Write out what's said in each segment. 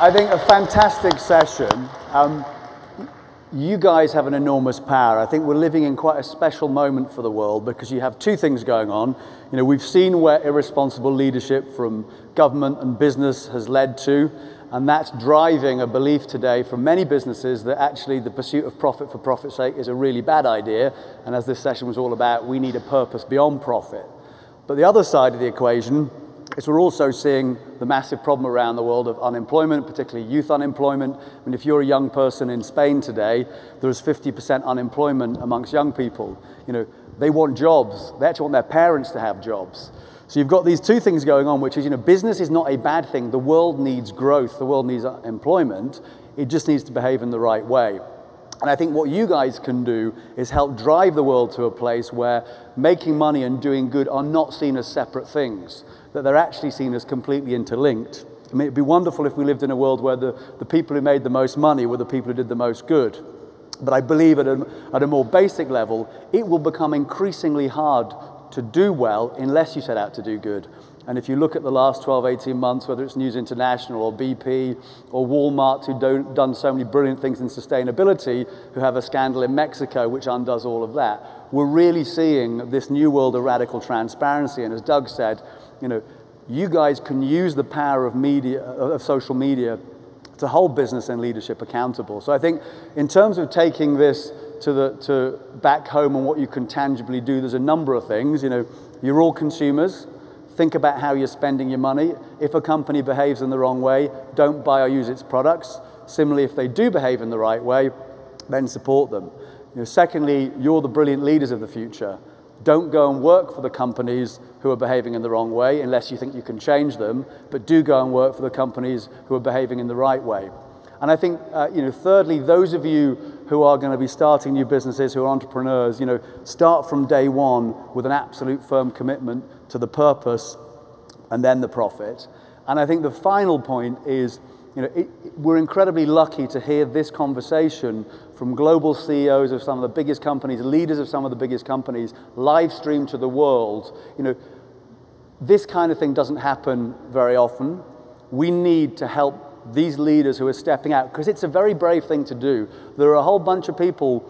I think a fantastic session. You guys have an enormous power. I think we're living in quite a special moment for the world because you have two things going on. You know, we've seen where irresponsible leadership from government and business has led to, and that's driving a belief today from many businesses that actually the pursuit of profit for profit's sake is a really bad idea. And as this session was all about, we need a purpose beyond profit. But the other side of the equation is we're also seeing the massive problem around the world of unemployment, particularly youth unemployment. I mean, if you're a young person in Spain today, there's 50% unemployment amongst young people. You know, they want jobs. They actually want their parents to have jobs. So you've got these two things going on, which is, you know, business is not a bad thing. The world needs growth. The world needs employment. It just needs to behave in the right way. And I think what you guys can do is help drive the world to a place where making money and doing good are not seen as separate things, that they're actually seen as completely interlinked. I mean, it'd be wonderful if we lived in a world where the people who made the most money were the people who did the most good. But I believe at a more basic level, it will become increasingly hard to do well unless you set out to do good. And if you look at the last 12, 18 months, whether it's News International or BP or Walmart, who've done so many brilliant things in sustainability, who have a scandal in Mexico which undoes all of that, we're really seeing this new world of radical transparency. And as Doug said, you know, you guys can use the power of media, of social media, to hold business and leadership accountable. So I think in terms of taking this to back home and what you can tangibly do, there's a number of things. You know, you're all consumers. Think about how you're spending your money. If a company behaves in the wrong way, don't buy or use its products. Similarly, if they do behave in the right way, then support them. You know, secondly, you're the brilliant leaders of the future. Don't go and work for the companies who are behaving in the wrong way unless you think you can change them, but do go and work for the companies who are behaving in the right way. And I think, you know, thirdly, those of you who are going to be starting new businesses, who are entrepreneurs, you know, start from day one with an absolute firm commitment to the purpose and then the profit. And I think the final point is, you know, we're incredibly lucky to hear this conversation from global CEOs of some of the biggest companies, leaders of some of the biggest companies, live streamed to the world. You know, this kind of thing doesn't happen very often. We need to help these leaders who are stepping out, because it's a very brave thing to do. There are a whole bunch of people,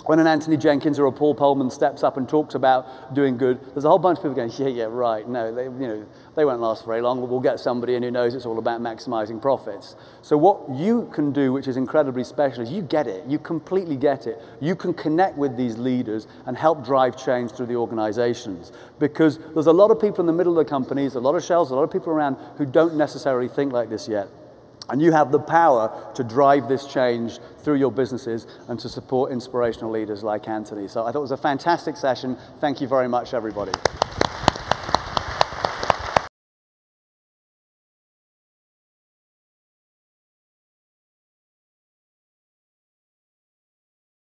when an Anthony Jenkins or a Paul Polman steps up and talks about doing good, there's a whole bunch of people going, yeah, right, no, they won't last very long. We'll get somebody in who knows it's all about maximizing profits. So what you can do, which is incredibly special, is you get it. You completely get it. You can connect with these leaders and help drive change through the organizations. Because there's a lot of people in the middle of the companies, a lot of shells, a lot of people around who don't necessarily think like this yet. And you have the power to drive this change through your businesses and to support inspirational leaders like Anthony. So I thought it was a fantastic session. Thank you very much, everybody.